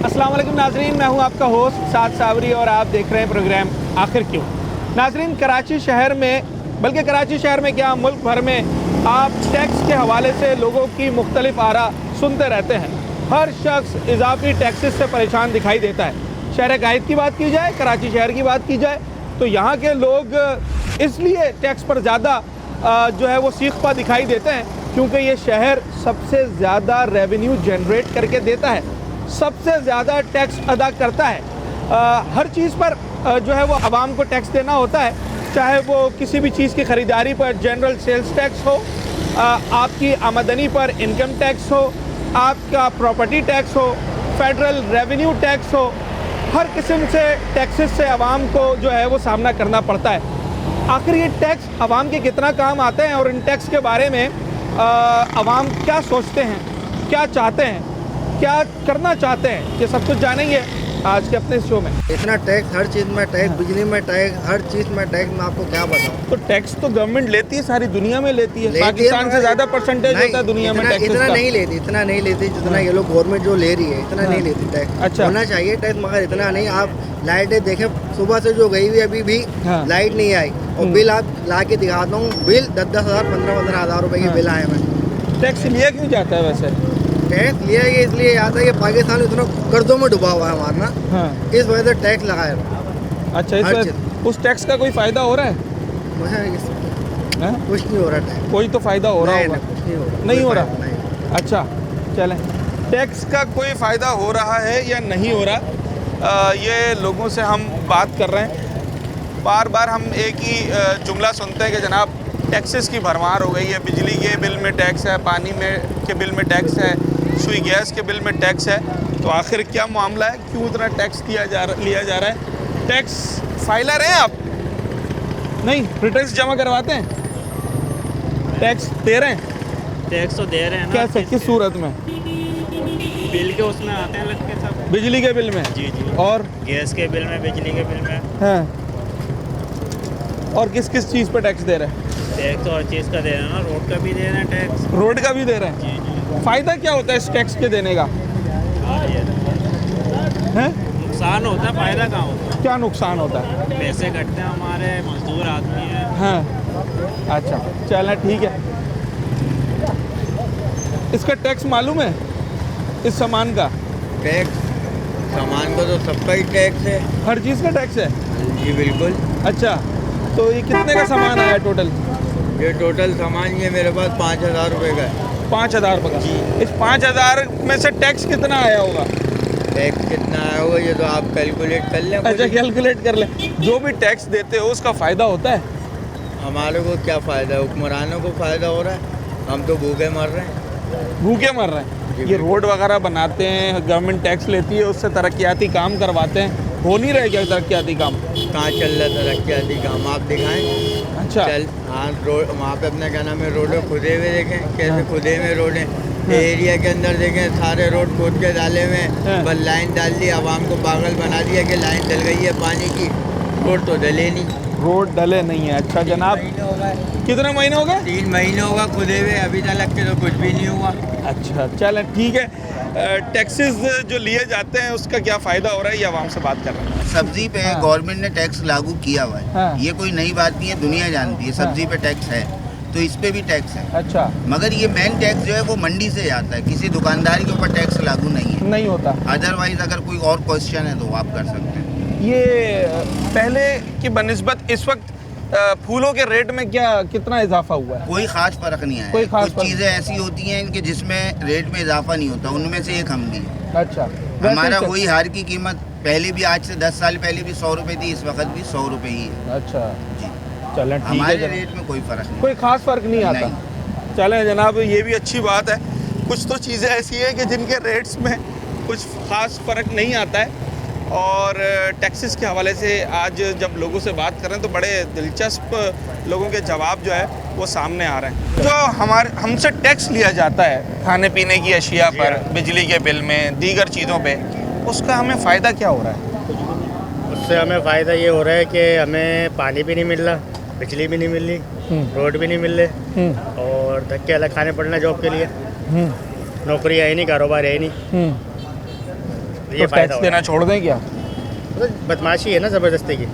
अस्सलाम वालेकुम नाजरीन, मैं हूं आपका होस्ट साद सावरी और आप देख रहे हैं प्रोग्राम आखिर क्यों। नाजरीन, कराची शहर में, बल्कि कराची शहर में क्या मुल्क भर में आप टैक्स के हवाले से लोगों की मुख्तलिफ आरा सुनते रहते हैं। हर शख्स इजाफी टैक्सेस से परेशान दिखाई देता है। शहर गाइद की बात की जाए, कराची शहर की बात की जाए तो यहाँ के लोग इसलिए टैक्स पर ज़्यादा जो है वो सीख पा दिखाई देते हैं क्योंकि ये शहर सबसे ज़्यादा रेवेन्यू जनरेट करके देता है, सबसे ज़्यादा टैक्स अदा करता है। हर चीज़ पर जो है वो आवाम को टैक्स देना होता है, चाहे वो किसी भी चीज़ की ख़रीदारी पर जनरल सेल्स टैक्स हो, आपकी आमदनी पर इनकम टैक्स हो, आपका प्रॉपर्टी टैक्स हो, फेडरल रेवेन्यू टैक्स हो। हर किस्म से टैक्सेस से आवाम को जो है वो सामना करना पड़ता है। आखिर ये टैक्स आवाम के कितना काम आते हैं और इन टैक्स के बारे में आवाम क्या सोचते हैं, क्या चाहते हैं, क्या करना चाहते हैं, ये सब कुछ जानेंगे आज के अपने शो में। इतना टैक्स, हर चीज़ में टैक्स, बिजली में टैक्स, हर चीज़ में टैक्स, मैं आपको क्या बताऊं। तो टैक्स तो गवर्नमेंट लेती है, सारी दुनिया में लेती है। पाकिस्तान से ज़्यादा परसेंटेज होता है दुनिया में टैक्सेस का। इतना नहीं लेती जितना ये लोग गवर्नमेंट जो ले रही है, इतना नहीं लेती टैक्स। अच्छा, होना चाहिए टैक्स, मगर इतना नहीं। आप लाइटें देखें, सुबह से जो गई हुई अभी भी लाइट नहीं आई, और बिल आप ला के दिखाता हूँ, बिल 10-10 हज़ार 15-15 हज़ार रुपए के बिल आए हैं। टैक्स लिया क्यों जाता है वैसे? टैक्स लिया गया इसलिए आता है कि पाकिस्तान इतना कर्जों में डूबा हुआ है हमारा ना, इस वजह से टैक्स लगाया। अच्छा, इस वजह उस टैक्स का कोई फ़ायदा हो रहा है? कुछ नहीं हो रहा टैक्स। कोई तो फ़ायदा हो रहा होगा? कुछ नहीं हो रहा। नहीं हो रहा? अच्छा, चलें, टैक्स का कोई फ़ायदा हो रहा है या नहीं हो रहा, ये लोगों से हम बात कर रहे हैं। बार बार हम एक ही जुमला सुनते हैं कि जनाब टैक्सेस की भरमार हो गई है, बिजली के बिल में टैक्स है, पानी में के बिल में टैक्स है, सुई गैस के बिल में टैक्स है। तो आखिर क्या मामला है, क्यों इतना टैक्स लिया जा रहा है? टैक्स फाइलर हैं आप? नहीं, रिटर्न्स जमा करवाते हैं? टैक्स दे रहे हैं? टैक्स तो दे रहे हैं ना। कैसे, किस सूरत में? बिल के उसमें आते हैं लग के सब। बिजली के बिल में? जी जी। और गैस के बिल में, बिजली के बिल में। हाँ, और किस किस चीज़ पर टैक्स दे रहे हैं? टैक्स तो हर चीज़ का दे रहे हैं ना, रोड का भी दे रहे हैं टैक्स। रोड का भी दे रहे हैं? जी जी। फ़ायदा क्या होता है इस टैक्स के देने का? हैं? नुकसान होता है, फ़ायदा कहाँ होता है? क्या नुकसान होता है? पैसे कटते हैं, हमारे मजदूर आदमी हैं। हाँ, अच्छा, चलना ठीक है। इसका टैक्स मालूम है, इस सामान का? टैक्स, सामान को तो सबका ही टैक्स है। हर चीज़ का टैक्स है? जी बिल्कुल। अच्छा, तो ये कितने का सामान आया टोटल? ये टोटल सामान ये मेरे पास 5,000 रुपये का है। 5,000 रुपये का? इस 5,000 में से टैक्स कितना आया होगा? टैक्स कितना आया होगा ये तो आप कैलकुलेट कर लें। अच्छा, कैलकुलेट कर लें। जो भी टैक्स देते हो उसका फ़ायदा होता है? हमारे को क्या फ़ायदा है, हुक्मरानों को फ़ायदा हो रहा है, हम तो भूखे मर रहे हैं। भूखे मर रहे हैं? ये रोड वगैरह बनाते हैं, गवर्नमेंट टैक्स लेती है, उससे तरक्याती काम करवाते हैं, हो नहीं रहे क्या तरक्याती काम? कहाँ चल रहा है तरक्याती काम, आप दिखाएं। अच्छा, चल हाँ, रोड वहाँ पे अपना क्या नाम है, रोड खुदे हुए देखें, कैसे खुदे हुए रोड हैं। एरिया के अंदर देखें, सारे रोड खोद के डाले हुए हैं, बस लाइन डाल दी, आवाम को पागल बना दिया कि लाइन डल गई है पानी की, रोड तो डले नहीं। रोड डले नहीं है? अच्छा जनाब, कितने महीने हो गए? 3 महीने होगा खुदे हुए, अभी तक के तो कुछ भी नहीं हुआ। अच्छा, चलें ठीक है। टैक्सेस जो लिए जाते हैं उसका क्या फ़ायदा हो रहा है, ये आवाम से बात कर रहे हैं। सब्जी पे हाँ। गवर्नमेंट ने टैक्स लागू किया हुआ है। हाँ। ये कोई नई बात नहीं है, दुनिया जानती है सब्जी पे टैक्स है, तो इस पे भी टैक्स है। अच्छा, मगर ये मेन टैक्स जो है वो मंडी से आता है, किसी दुकानदार के ऊपर टैक्स लागू नहीं है। नहीं होता? अदरवाइज अगर कोई और क्वेश्चन है तो आप कर सकते हैं। ये पहले की बनिस्बत इस वक्त फूलों के रेट में क्या कितना इजाफा हुआ है? कोई खास फर्क नहीं आया। कोई खास कुछ फर्क चीज़ें ऐसी होती हैं कि जिसमें रेट में इजाफा नहीं होता, उनमें से एक हम भी हैं। अच्छा, हमारा वैसे वही हार की कीमत पहले भी, आज से 10 साल पहले भी 100 रुपये थी, इस वक्त भी 100 रुपये ही है। अच्छा, जी, चलें ठीक है हमारे जनाब, रेट में कोई फर्क नहीं। कोई खास फर्क नहीं आता। नहीं। चलें जनाब, ये भी अच्छी बात है। कुछ तो चीज़ें ऐसी हैं कि जिनके रेट्स में कुछ खास फ़र्क नहीं आता है। और टैक्सेस के हवाले से आज जब लोगों से बात करें तो बड़े दिलचस्प लोगों के जवाब जो है वो सामने आ रहे हैं। जो हमसे टैक्स लिया जाता है खाने पीने की अशिया पर, बिजली के बिल में, दीगर चीज़ों पे, उसका हमें फ़ायदा क्या हो रहा है? उससे हमें फ़ायदा ये हो रहा है कि हमें पानी भी नहीं मिल रहा, बिजली भी नहीं मिल रही, रोड भी नहीं मिल रहे, और धक्के अलग खाने पड़ रहे हैं जॉब के लिए। नौकरी है ही नहीं, कारोबार है ही नहीं। ये तो फायदा टैक्स हो देना छोड़ दें क्या? तो बदमाशी है ना ज़बरदस्ती की,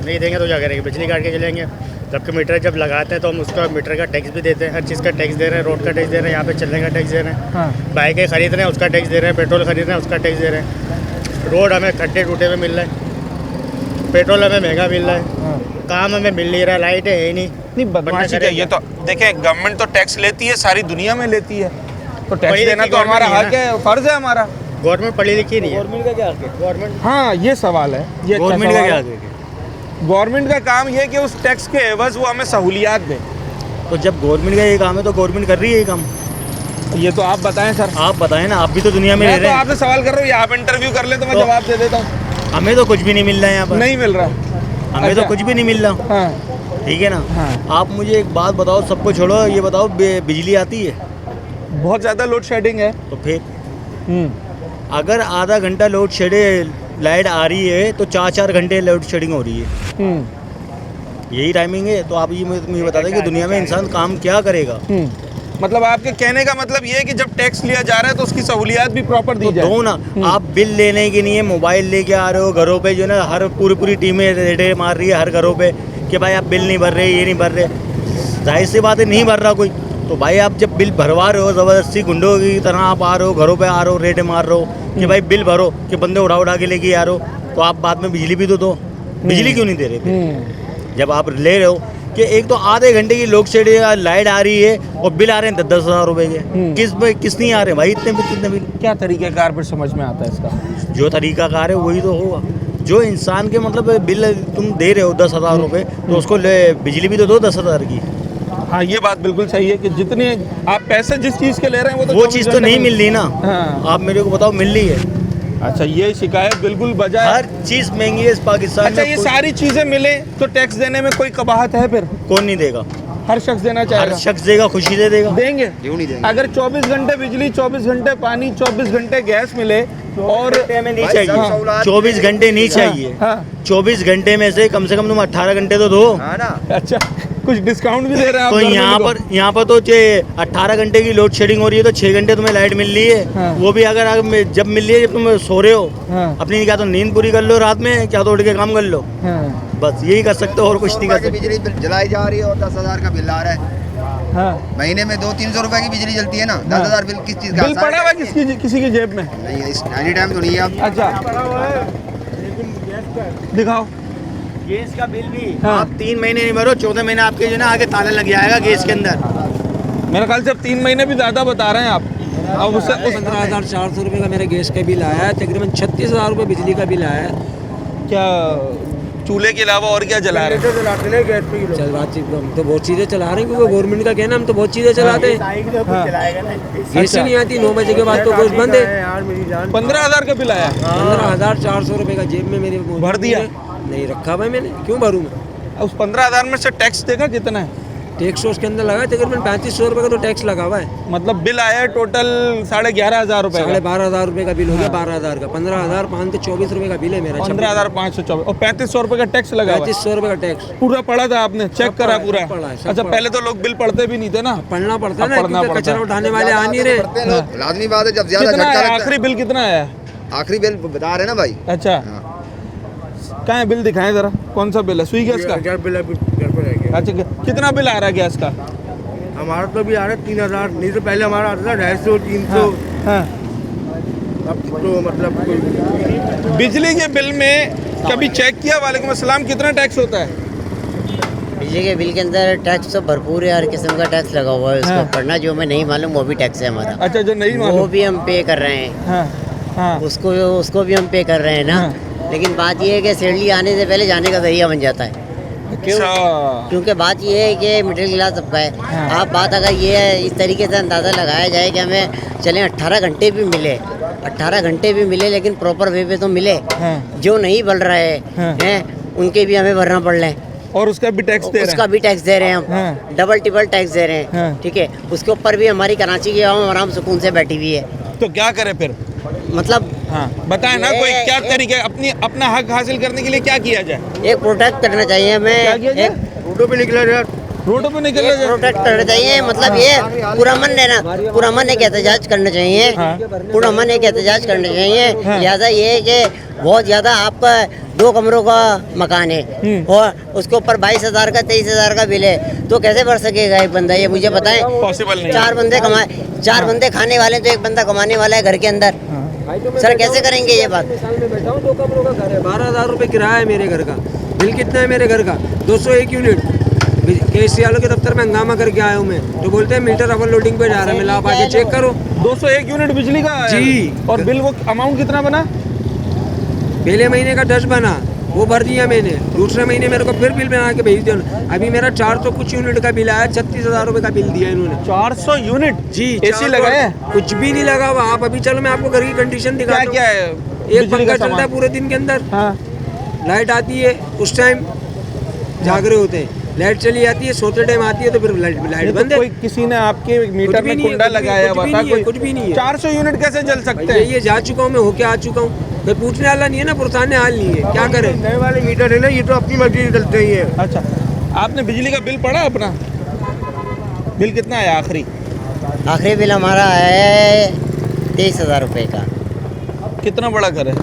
नहीं देंगे तो क्या करेंगे, बिजली काट के चलेंगे। जबकि मीटर जब लगाते हैं तो हम उसका मीटर का टैक्स भी देते हैं, हर चीज़ का टैक्स दे रहे हैं, रोड का टैक्स दे रहे हैं, यहाँ पे चलने का टैक्स दे रहे हैं, हाँ बाइकें खरीद रहे हैं उसका टैक्स दे रहे हैं, पेट्रोल खरीद रहे हैं उसका टैक्स दे रहे हैं, रोड हमें खड्डे टूटे हुए मिल रहे हैं, पेट्रोल हमें महंगा मिल रहा है, हाँ। काम हमें मिल नहीं रहा, लाइटें है ही नहीं। नहीं बदमाशी बंद क्या, करें ये तो देखें गवर्नमेंट तो टैक्स लेती है, सारी दुनिया में लेती है, तो टैक्स वही देना देखिए, तो हमारा गवर्नमेंट हक है, फर्ज है हमारा। गवर्नमेंट पढ़ी लिखी नहीं है। गवर्नमेंट का क्या हक है? गवर्नमेंट हाँ ये सवाल है, ये अच्छा गवर्नमेंट का सवाल क्या है। हक है? गवर्नमेंट का काम ये है कि उस टैक्स के एवज वो हमें सहूलियात दे। तो जब गवर्नमेंट का ये काम है तो गवर्नमेंट कर रही है ये काम, ये तो आप बताएं सर। आप बताएं ना, आप भी तो दुनिया में रह मैं तो रहे हैं। आपसे सवाल कर रहा हूँ, ये आप इंटरव्यू कर ले तो मैं तो- जवाब दे देता हूँ। हमें तो कुछ भी नहीं मिल रहा है यहाँ पर, नहीं मिल रहा। हमें तो अच्छा। कुछ भी नहीं मिल रहा, हाँ ठीक है ना। हाँ। आप मुझे एक बात बताओ, सबको छोड़ो, ये बताओ बिजली आती है बहुत ज़्यादा लोड शेडिंग है। तो फिर अगर आधा घंटा लोड शेडिंग लाइट आ रही है तो 4-4 घंटे लोड शेडिंग हो रही है, यही टाइमिंग है। तो आप ये मुझे बता दें कि दुनिया में इंसान काम क्या करेगा। मतलब आपके कहने का मतलब ये है कि जब टैक्स लिया जा रहा है तो उसकी सहूलियात भी प्रॉपर दी तो जाए। दो ना, आप बिल लेने के लिए मोबाइल लेके आ रहे हो घरों पे, जो है ना हर पूरी टीमें रेडे मार रही है हर घरों पे कि भाई आप बिल नहीं भर रहे, ये नहीं भर रहे। जाहिर सी बात है नहीं भर रहा कोई, तो भाई आप जब बिल भरवा रहे हो ज़बरदस्ती गुंडों की तरह आप आ रहे हो घरों पे आ रहे हो, रेडे मार रहे हो कि भाई बिल भरो, कि बंदे उड़ा के लेके आ रहे हो, तो आप बाद में बिजली भी तो दो। बिजली क्यों नहीं दे रहे फिर? जब आप ले रहे हो कि एक तो आधे घंटे की लोड शेडिंग लाइट आ रही है और बिल आ रहे हैं 10-10 हज़ार रुपए के, किस नहीं आ रहे भाई इतने बिल? क्या तरीक़ाकार पर समझ में आता है इसका? जो तरीकाकार है वही तो होगा। जो इंसान के मतलब बिल तुम दे रहे हो 10,000 रुपये, तो उसको बिजली भी तो दो 10,000 की। हाँ ये बात बिल्कुल सही है कि जितने आप पैसे जिस चीज़ के ले रहे हैं वो तो चीज़ तो नहीं मिल रही ना। हाँ। आप मेरे को बताओ मिल रही है? अच्छा ये शिकायत बिल्कुल बजा है। हर चीज़ महंगी है इस पाकिस्तान अच्छा में। ये सारी चीज़ें मिले तो टैक्स देने में कोई कबाहत है फिर? कौन नहीं देगा? हर शख्स देना हर चाहेगा। शख्स देगा, खुशी से देगा। देंगे क्यों नहीं देंगे? अगर 24 घंटे बिजली, 24 घंटे पानी, 24 घंटे गैस मिले और हमें नहीं भाई, चाहिए, सब सहूलियत 24 घंटे नहीं चाहिए। हाँ 24 घंटे में से कम तुम 18 घंटे तो दो। हाँ ना, अच्छा कुछ डिस्काउंट भी दे रहे हैं आप तो government को? यहाँ पर तो 18 घंटे की लोड शेडिंग हो रही है तो 6 घंटे तुम्हें लाइट मिल रही है। हाँ। वो भी अगर जब मिल रही है जब तुम सो रहे हो, हाँ। अपनी क्या तो नींद पूरी कर लो रात में, क्या तो उठ के काम कर लो, हाँ बस यही कर सकते हो और कुछ नहीं कर की सकते। बिजली बिल जलाई जा रही है और 10,000 का बिल आ रहा है। हाँ महीने में 200-300 रुपए की बिजली जलती है ना, 10,000 बिल किस चीज़ का? बिल पड़ा हुआ किसी की जेब में? नहीं है, इस एनी टाइम तो नहीं है। आप अच्छा दिखाओ। गैस का बिल भी हाँ। आप 3 महीने नहीं भरो, 14 महीने आपके जो है ना आगे ताला लग जाएगा गैस के अंदर। मेरे ख्याल से अब 3 महीने भी ज़्यादा बता रहे हैं आप। अब उससे 15,400 रुपये का मेरा गैस का बिल आया है, तकरीबन 36,000 रुपये बिजली का बिल आया है। क्या चूल्हे के अलावा और क्या जला रहे हैं? चल बातचीत हम तो बहुत चीज़ें चला रहे हैं क्योंकि गवर्नमेंट का कहना हम तो बहुत चीज़ें चलाते हैं। गैस ही नहीं आती, 9 बजे के बाद तो कुछ बंद है। 15,000 का बिल आया? 15,400 रुपये का जेब में मेरे भर दिया? नहीं रखा भाई मैंने, क्यों भरूँ मैं? उस 15,000 में से टैक्स देखा कितना है? टैक्स उसके अंदर लगा है तकरीबन 3500 रुपये का तो टैक्स लगा हुआ है। मतलब बिल आया है टोटल 11,500 रुपए का। 12,500 रुपये का बिल हो गया, 12,000 का 15,524 रुपये का बिल है मेरा। 15,524 और 3,500 रुपए का टैक्स लगा हुआ है। 3500 रुपये का टैक्स पूरा पढ़ा था आपने? चेक करा पढ़ा है, पूरा? सब पढ़ा है, सब अच्छा पढ़ा। पहले तो लोग बिल पढ़ते भी नहीं थे ना? पढ़ना पड़ता है अब ना, पढ़ना क्योंकि पड़ता कचरा है। उठाने वाले आ नहीं रहे। लाजमी बात है, जब ज्यादा कितना झटका आया? लगता आखिरी बिल कितना आया? है। आखिरी बिल बता रहे ना भाई। अच्छा हाँ। कहाँ है बिल? दिखाएं जरा, कौन सा बिल है? सुई गैस का? बिल अभी घर पर रह गया। अच्छा कितना बिल आ रहा है गैस का? हमारा तो भी आ रहा है 3,000, नहीं तो पहले हमारा आता था 250, 300। हाँ। अब तो मतलब बिजली के बिल में कभी चेक किया? वालेकुम अस्सलाम। कितना टैक्स होता है? बिजली के बिल के अंदर टैक्स तो भरपूर है, हर किस्म का टैक्स लगा हुआ है। उसको हाँ। पढ़ना जो हमें नहीं मालूम वो भी टैक्स है हमारा। अच्छा जो नहीं वो मालूम भी हम पे कर रहे हैं। हाँ हाँ उसको भी हम पे कर रहे हैं ना। हाँ। लेकिन बात ये है कि सैलरी आने से पहले जाने का जरिया बन जाता है। अच्छा क्योंकि बात ये है कि मिडिल क्लास सबका है। हाँ। आप बात अगर ये है इस तरीके से अंदाज़ा लगाया जाए कि हमें चलें 18 घंटे भी मिले, 18 घंटे भी मिले लेकिन प्रॉपर वे पे तो मिले। हाँ। जो नहीं बढ़ रहे हाँ। हैं उनके भी हमें भरना पड़ रहे हैं, और उसका भी टैक्स दे रहे उसका हैं? भी टैक्स दे रहे हैं हम। हाँ। डबल टिबल टैक्स दे रहे हैं। हाँ। ठीक है, उसके ऊपर भी हमारी कराची की आवाम आराम सुकून से बैठी हुई है। तो क्या करे फिर? मतलब हाँ बताएं ना, ये- कोई क्या ये- तरीके अपना हक हासिल करने के लिए क्या किया जाए? एक प्रोटेक्ट करना चाहिए क्या हमें। किया जाए? रोडों पे निकला यार, रोडों पे निकलना चाहिए। प्रोटेक्ट करना चाहिए, मतलब ये पूरा मन एक एहतजाज करना चाहिए, पूरा मन एक एहतजाज करना चाहिए। लिहाजा ये है कि बहुत ज़्यादा आपका 2 कमरों का मकान है और उसके ऊपर 22,000 का 23,000 का बिल है, तो कैसे भर सकेगा एक बंदा, ये मुझे बताएं। पॉसिबल नहीं। 4 बंदे खाने वाले तो एक बंदा कमाने वाला है घर के अंदर, सर कैसे करेंगे ये बात। साल में बैठा हूँ, 2 कमरों का घर है, 12,000 रुपये किराया है मेरे घर का। बिल कितना है मेरे घर का? 201 यूनिट। KSC वालों के दफ्तर में हंगामा करके आया हूँ मैं, तो बोलते हैं मीटर ओवर लोडिंग पे जा रहा है। मैं आप आके चेक करो, 201 यूनिट बिजली का है। जी। और बिल वो अमाउंट कितना बना? पहले महीने का 10 बना, वो भर दिया मैंने। दूसरे महीने मेरे को फिर बिल बना के भेज दिया। अभी मेरा 400 कुछ यूनिट का बिल आया, 36,000 रुपये का बिल दिया इन्होंने। 400 यूनिट? जी। एसी लगाया है? कुछ भी नहीं लगा हुआ। आप अभी चलो मैं आपको घर की कंडीशन दिखा क्या है? एक पंखा चलता है पूरे दिन के अंदर, हाँ। लाइट आती है उस टाइम जाग रहे होते हैं, लाइट चली जाती है, सोते टाइम आती है तो फिर लाइट बंद है। कोई किसी ने आपके मीटर में कुंडा लगाया हुआ था? कुछ भी नहीं है। 400 यूनिट कैसे जल सकते हैं? ये जा चुका हूँ मैं, होके आ चुका हूँ। कोई पूछने वाला नहीं है ना, पुरसाने हाल नहीं है, क्या करें। नए वाले मीटर है ना, ये तो अपनी मर्जी से चलते ही है। अच्छा, आपने बिजली का बिल पढ़ा अपना? बिल कितना है आखिरी? आखिरी बिल हमारा है 23,000 रुपये का। कितना बड़ा घर है?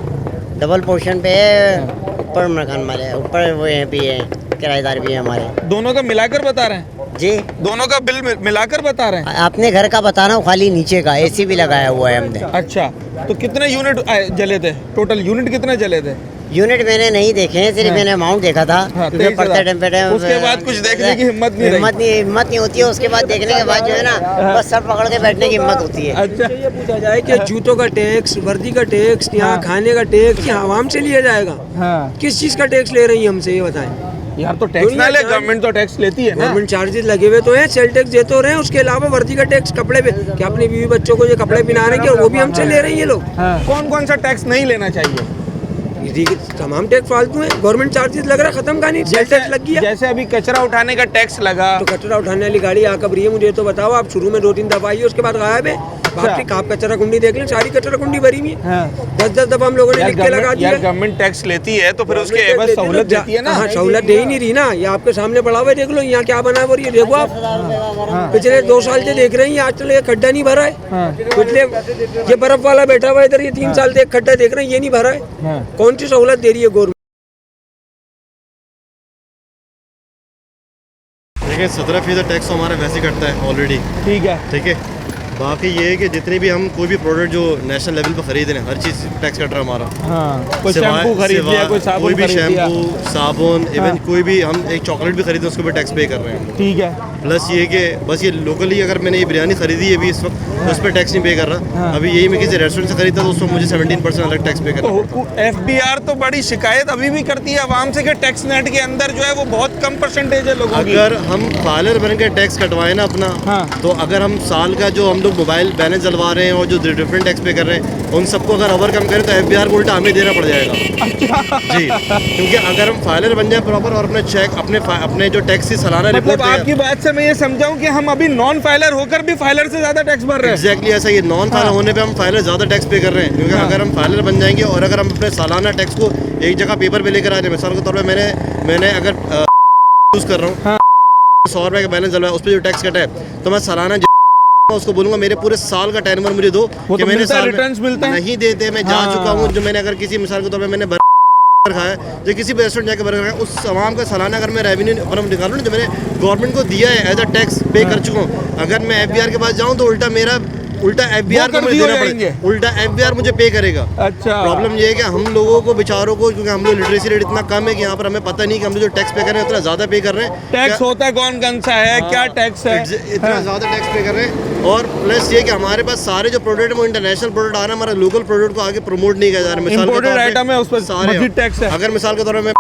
डबल पोर्शन पे है, ऊपर मकान वाले, ऊपर वो यहाँ भी है, किराएदार भी है हमारे। दोनों का मिलाकर बता रहे हैं? जी। दोनों का बिल मिलाकर बता रहे हैं? अपने घर का बता रहा हूँ, खाली नीचे का AC भी लगाया हुआ है हमने। अच्छा, तो कितने यूनिट जले थे? टोटल यूनिट कितने जले थे? यूनिट मैंने नहीं देखे हैं, सिर्फ मैंने अमाउंट देखा था। हाँ, क्योंकि पढ़ते टेम्परेचर उसके बाद कुछ देखने की हिम्मत नहीं रही। हिम्मत नहीं होती है। उसके बाद देखने के बाद जो है ना, बस सर पकड़ के बैठने की हिम्मत होती है। अच्छा, ये पूछा जाए कि जूतों का टैक्स, वर्दी का टैक्स, यहाँ खाने का टैक्स, यहाँ आवाम से लिया जाएगा? हाँ। किस चीज़ का टैक्स ले रही है हमसे, ये बताएं। यार तो टैक्स ना ले, गवर्नमेंट तो टैक्स लेती है ना। गवर्नमेंट चार्जेस लगे हुए तो हैं, सेल टैक्स दे तो रहे हैं, उसके अलावा वर्दी का टैक्स, कपड़े पे, क्या अपनी बीवी बच्चों को ये कपड़े पहना रहे हैं, वो भी हमसे ले रहे हैं ये लोग। कौन कौन सा टैक्स नहीं लेना चाहिए? तमाम टैक्स फालतू है। गवर्नमेंट चार्जेस लग रहा है, खत्म का नहीं, सेल टैक्स लग गया। जैसे अभी कचरा उठाने का टैक्स लगा, तो कचरा उठाने वाली गाड़ी आ कब रही है, मुझे तो बताओ। आप शुरू में 2-3 दफा आई है, उसके बाद गायब है। बाकी आप कचरा कुंडी देख लें, सारी कचरा कुंडी भरी हुई है। 10-10 दफा हम लोगों ने लिख के लगा दिया। यार गवर्नमेंट टैक्स लेती है तो फिर उसके एवज सहूलत देती है ना। हाँ, सहूलत दे ही नहीं रही ना। ये आपके सामने पड़ा हुआ है, देख लो यहाँ क्या बना है। और ये देखो आप, पिछले 2 साल से देख रहे हैं, आज तक ये खड्डा नहीं भरा है। पिछले ये बर्फ वाला बैठा हुआ है इधर, ये 3 साल से एक खड्डा देख रहे हैं, ये नहीं भरा है। कौन सी सहूलत दे रही है गवर्नमेंट? देखिए 17% टैक्स तो हमारा वैसे कटता है ऑलरेडी, ठीक है। बाकी ये है कि जितने भी हम कोई भी प्रोडक्ट जो नेशनल लेवल पर खरीद रहे हैं, हर चीज़ टैक्स कट रहा है हमारा। हाँ, कोई शैम्पू खरीद लिया, कोई साबुन कोई भी खरीद लिया। शैम्पू, साबुन, इवन कोई भी हम एक चॉकलेट भी खरीदे उसके ऊपर टैक्स पे कर रहे हैं। ठीक है। प्लस ये कि बस ये लोकली अगर मैंने ये बिरयानी खरीदी है अभी इस वक्त, तो उस पर टैक्स नहीं पे कर रहा। अभी यही मैं किसी रेस्टोरेंट से खरीदता तो उसमें मुझे 17% अलग टैक्स पे करना पड़ता है। FBR तो बड़ी शिकायत अभी भी करती है आवाम से कि टैक्स नेट के अंदर जो है वो बहुत कम परसेंटेज है लोगों की। अगर हम फाइलर बन के टैक्स कटवाए ना अपना, तो अगर हम साल का जो हम लोग मोबाइल बैलेंस डलवा रहे हैं और जो डिफरेंट टैक्स पे कर रहे हैं, उन सबको अगर ओवरकम करें तो FBR को उल्टा हमें देना पड़ जाएगा। जी, क्योंकि अगर हम फाइलर बन जाए प्रॉपर और अपने चेक अपने जो टैक्स की सालाना रिपोर्ट, आपकी बात से मैं ये समझाऊं कि हम अभी नॉन फाइलर होकर भी फाइलर से ज्यादा टैक्स भर रहे हैं। एग्जैक्टली ऐसा, ये नॉन फाइलर होने पे हम फाइलर ज़्यादा टैक्स पे कर रहे हैं। क्योंकि अगर हम फाइलर बन जाएंगे और अगर हम अपने सालाना टैक्स को एक जगह पेपर पे लेकर आ जाए, मिसाल के तौर पर मैंने अगर यूज़ कर रहा हूँ 100 रुपये का बैलेंस डलवा, उस पर जो टैक्स कटा है, तो मैं सालाना उसको बोलूंगा मेरे पूरे साल का टर्नओवर मुझे दो कि मैंने साल रिटर्न्स मिलता है। नहीं देते। मैं जा चुका हूँ, जो मैंने अगर किसी मिसाल के तौर पे मैंने खाया, जो किसी भी रेस्टोरेंट जाकर बर्गर खाया, उस आवाम का सालाना अगर मैं रेवेन्यू निकालूँ जो मैंने गवर्नमेंट को दिया है एज अ टैक्स पे कर चुका हूँ, अगर मैं FBR के पास जाऊँ तो उल्टा FBR को मुझे देना पड़ेगा, उल्टा FBR मुझे पे करेगा। अच्छा, प्रॉब्लम ये है कि हम लोगों को बेचारों को, क्योंकि हम लोग लिटरेसी रेट इतना कम है कि यहाँ पर हमें पता नहीं कि हम लोग जो टैक्स पे कर रहे हैं उतना ज़्यादा पे कर रहे हैं। टैक्स होता कौन सा है, क्या टैक्स है, इतना ज़्यादा टैक्स पे कर रहे हैं। और प्लस ये कि हमारे पास सारे जो प्रोडक्ट है वो इंटरनेशनल प्रोडक्ट आ रहा है, हमारा लोकल प्रोडक्ट को आगे प्रमोट नहीं किया जा रहा है। इंपोर्टेड आइटम है, उस पर सारे टैक्स है। अगर मिसाल के तौर पर मैं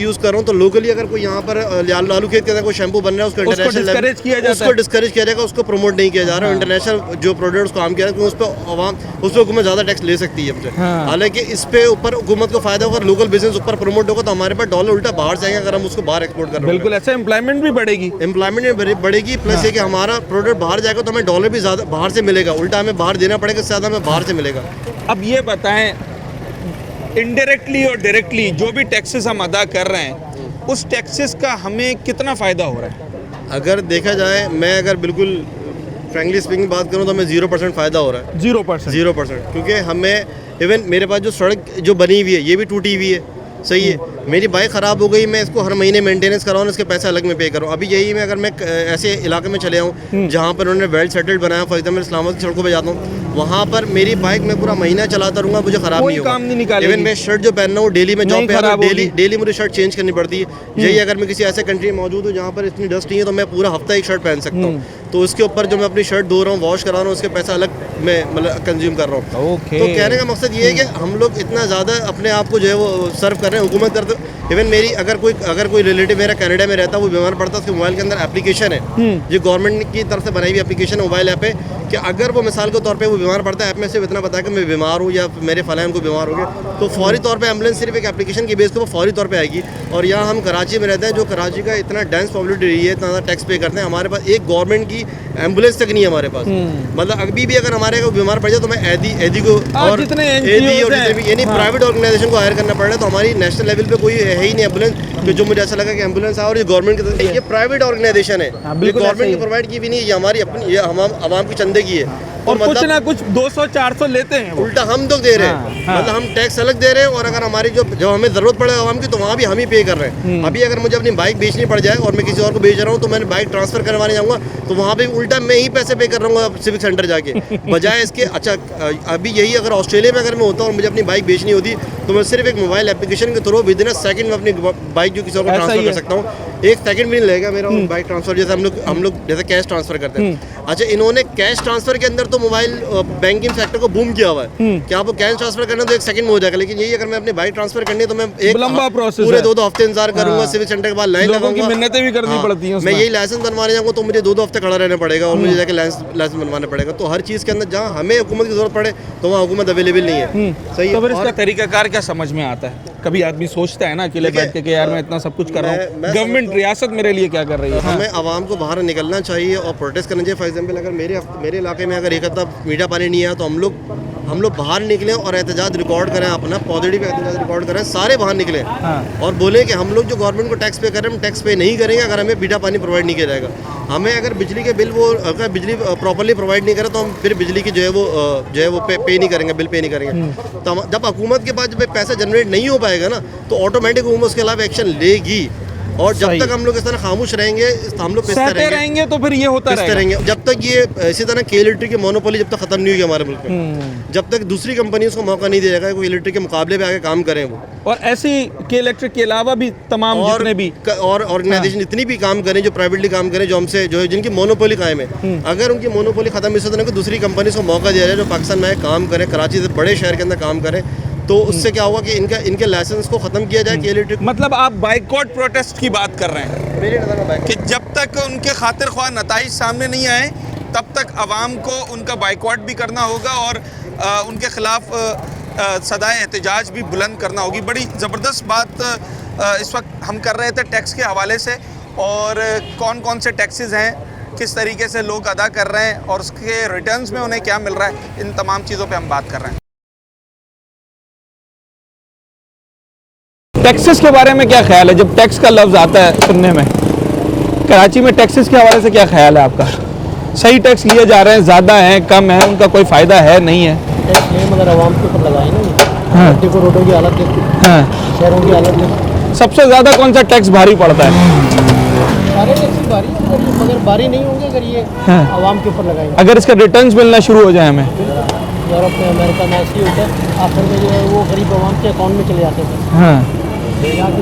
यूज कर रहा हूँ तो लोकली अगर कोई यहाँ पर लालू खेत के अंदर कोई शैम्पू बन रहा है उसको डिस्करेज किया जाता है, उसको डिस्करेज किया जाएगा, उसको प्रमोट नहीं किया जा रहा है। इंटरनेशनल जो प्रोडक्ट उसको काम किया जाए उस पर आवाम उस पर हुकूमत ज़्यादा टैक्स ले सकती है हमसे। हालांकि इस पे ऊपर हुकूमत को फायदा होगा, लोकल बिजनेस ऊपर प्रमोट होगा तो हमारे पास डॉलर उल्टा बाहर जाएंगे अगर हम उसको बाहर एक्सपोर्ट कर रहे हैं। बिल्कुल ऐसा एम्प्लॉयमेंट भी बढ़ेगी, बढ़ेगी। प्लस ये कि हमारा प्रोडक्ट बाहर जाएगा तो हमें डॉलर भी ज़्यादा बाहर से मिलेगा, उल्टा हमें बाहर देना पड़ेगा, इससे ज़्यादा हमें बाहर से मिलेगा। अब ये बताएं, इनडायरेक्टली और डायरेक्टली जो भी टैक्सेस हम अदा कर रहे हैं उस टैक्सेस का हमें कितना फ़ायदा हो रहा है? अगर देखा जाए, मैं अगर बिल्कुल फ्रेंकली स्पीकिंग बात करूं तो हमें 0% फ़ायदा हो रहा है। 0%। 0%, क्योंकि हमें इवन मेरे पास जो सड़क जो बनी हुई है ये भी टूटी हुई है, सही है। मेरी बाइक ख़राब हो गई, मैं इसको हर महीने मेंटेनेंस कराऊँ, इसके पैसे अलग में पे करूँ। अभी यही मैं अगर मैं ऐसे इलाके में चले आऊँ जहाँ पर उन्होंने वेल सेटल्ड बनाया, फॉर एग्जाम्पल इस्लामाबाद की सड़कों पे जाता हूँ, वहाँ पर मेरी बाइक मैं पूरा महीना चलाता रहूँगा, मुझे ख़राब नहीं काम नहीं होगा। निकालेगी। इवन मैं शर्ट जो पहनना हूँ डेली में जॉब पे आता हूँ, डेली मुझे शर्ट चेंज करनी पड़ती है। यही अगर मैं किसी ऐसे कंट्री में मौजूद हूँ जहाँ पर इतनी डस्ट नहीं है तो मैं पूरा हफ्ता एक शर्ट पहन सकता हूँ। तो उसके ऊपर जो मैं अपनी शर्ट धो रहा हूँ, वॉश करा रहा हूँ, उसके पैसा अलग मैं मतलब कंज्यूम कर रहा हूँ। तो कहने का मकसद ये है कि हम लोग इतना ज़्यादा अपने आप को जो है वो सर्व कर रहे हैं, हुकूमत करते। इवन मेरी अगर कोई रिलेटिव मेरा कनाडा में रहता है, वो बीमार पड़ता है, उसके मोबाइल के अंदर एप्लीकेशन है जो गवर्नमेंट की तरफ से बनाई हुई एप्लीकेशन है मोबाइल ऐप है, कि अगर वो मिसाल के तौर पे वो बीमार पड़ता है, ऐप में सिर्फ इतना पता है कि मैं बीमार हूँ या मेरे फलां को बीमार हो गया, तो फौरी तौर पे एम्बुलेंस सिर्फ एक एप्लीकेशन की बेस पे वो फौरी तौर पे आएगी। और यहाँ हम कराची में रहते हैं, जो कराची का इतना डेंस पॉपुलेटेड एरिया है, इतना ज़्यादा टैक्स पे करते हैं, हमारे पास एक गवर्नमेंट की एम्बुलेंस तक नहीं है हमारे पास। मतलब अभी भी अगर हमारे को बीमार पड़ जाए तो मैं एदी को और जितने एदी और जितने भी यानी प्राइवेट ऑर्गेनाइजेशन को हायर करना पड़ रहा है। तो हमारी नेशनल लेवल पे कोई है ही नहीं एम्बुलेंस, कि जो मुझे ऐसा लगा कि एम्बुलेंस है और ये गवर्नमेंट की, ये प्राइवेट ऑर्गेनाइजेशन है, ये गवर्नमेंट की प्रोवाइड की भी नहीं, ये हमारी अपनी, ये हम आवाम की चंदे की है। और कुछ ना कुछ 200-400 लेते हैं, उल्टा हम तो दे रहे हैं। मतलब हम टैक्स अलग दे रहे हैं, और अगर हमारी जो हमें ज़रूरत पड़े आवाम की तो वहाँ भी हम ही पे कर रहे हैं। अभी अगर मुझे अपनी बाइक बेचनी पड़ जाए और मैं किसी और को बेच रहा हूँ, तो मैंने बाइक ट्रांसफ़र करवाने जाऊँगा तो वहाँ पे उल्टा मैं ही पैसे पे कर रहा हूँ सिविक सेंटर जाके, बजाय इसके। अच्छा, अभी यही अगर ऑस्ट्रेलिया में अगर मैं होता और मुझे अपनी बाइक बेचनी होती तो मैं सिर्फ एक मोबाइल एप्लीकेशन के थ्रू विदिन अ सेकंड में अपनी बाइक जो किसी और को ट्रांसफ़र कर सकता हूँ। एक सेकंड भी नहीं लगेगा मेरा बाइक ट्रांसफ़र, जैसे हम लोग जैसे कैश ट्रांसफ़र करते हैं। अच्छा, इन्होंने कैश ट्रांसफ़र के अंदर तो मोबाइल बैंकिंग सेक्टर को बूम किया हुआ है कि आपको कैश ट्रांसफ़र करना तो एक सेकंड में हो जाएगा, लेकिन यही अगर मैं अपनी बाइक ट्रांसफ़र करनी है तो मैं एक लंबा प्रोसेस पूरे 2 हफ्ते इंतजार करूंगा, सिविक सेंटर के बाद लाइन लगाऊंगा, मिन्नतें भी करनी पड़ती हैं। मैं यही लाइसेंस बनवाने जाऊँगा तो मुझे 2 हफ्ते खड़ा रहना पड़ेगा और मुझे जाके लाइसेंस बनवाना पड़ेगा। तो हर चीज़ के अंदर जहाँ हमें हुकूमत की जरूरत पड़े तो वहाँ हुकूमत अवेलेबल नहीं है। सही है। तो फिर इसका तरीकाकार क्या समझ में आता है? कभी आदमी सोचता है ना अकेले बैठ के कि यार मैं इतना सब कुछ कर रहा हूँ, गवर्नमेंट रियासत मेरे लिए क्या कर रही है? हमें आवाम को बाहर निकलना चाहिए और प्रोटेस्ट करना चाहिए। फॉर एग्जाम्पल, अगर मेरे इलाके में अगर एक हफ्ता मीठा पानी नहीं आया तो हम लोग बाहर निकलें और एहतजाज रिकॉर्ड करें, अपना पॉजिटिव एहतजाज रिकॉर्ड करें, सारे बाहर निकलें और बोले कि हम लोग जो गवर्नमेंट को टैक्स पे कर रहे हैं हम टैक्स पे नहीं करेंगे अगर हमें मीठा पानी प्रोवाइड नहीं किया जाएगा। हमें अगर बिजली के बिल अगर बिजली प्रॉपर्ली प्रोवाइड नहीं करें तो हम फिर बिजली की जो है वो पे नहीं करेंगे, बिल पे नहीं करेंगे। तो जब हुकूमत के पास जब पैसा जनरेट नहीं हो पाएगा ना तो ऑटोमेटिक हुकूमत उसके खिलाफ एक्शन लेगी। और जब तक हम लोग इस तरह खामोश रहेंगे, हम लोग सहते रहेंगे तो फिर ये होता रहेंगे। जब तक ये इसी तरह के इलेक्ट्रिक की मोनोपोली जब तक खत्म नहीं होगी हमारे मुल्क में, जब तक दूसरी कंपनी को मौका नहीं दिया जाएगा कोई इलेक्ट्रिक के मुकाबले पे आगे काम करें वो। और ऐसी के इलेक्ट्रिक के अलावा भी तमाम जितने भी और ऑर्गेनाइजेशन जितनी भी काम करें, जो प्राइवेटली काम करें, जो हमसे जो है जिनकी मोनोपोली कायम है, अगर उनकी मोनोपोली खत्म इस तरह को दूसरी कंपनी को मौका दिया जाए जो पाकिस्तान में काम करें, कराची से बड़े शहर के अंदर काम करें, तो उससे क्या होगा कि इनके लाइसेंस को ख़त्म किया जाए कि इलेक्ट्रिक। मतलब आप बाइकआउट प्रोटेस्ट की बात कर रहे हैं? मेरी नज़र में कि जब तक उनके खातिर ख्वाह नताइज सामने नहीं आए तब तक आवाम को उनका बाइकआउट भी करना होगा और उनके खिलाफ सदाए एहतजाज भी बुलंद करना होगी। बड़ी ज़बरदस्त बात इस वक्त हम कर रहे थे टैक्स के हवाले से, और कौन कौन से टैक्सेस हैं, किस तरीके से लोग अदा कर रहे हैं और उसके रिटर्न्स में उन्हें क्या मिल रहा है, इन तमाम चीज़ों पे हम बात कर रहे हैं। टैक्सेस के बारे में क्या ख्याल है? जब टैक्स का लफ्ज़ आता है सुनने में, कराची में टैक्सेस के हवाले से क्या ख्याल है आपका? सही टैक्स लिए जा रहे हैं, ज़्यादा हैं, कम है, उनका कोई फ़ायदा है नहीं है? टैक्स नहीं, मगर आवाम के ऊपर लगाए ना। हाँ, देखो रोडों की हालत देखो, हाँ, शहरों की हालत देखो। सबसे ज़्यादा कौन सा टैक्स भारी पड़ता है? सारे टैक्स भारी है, मगर भारी नहीं होंगे अगर ये आवाम के ऊपर लगाएंगे। अगर इसके रिटर्न्स मिलना शुरू हो जाए हमें। यूरोप में, अमेरिका में ऐसे ही होता है, आखिर में जो है वो गरीब आवाम के अकाउंट में चले जाते हैं। हाँ, यहाँ की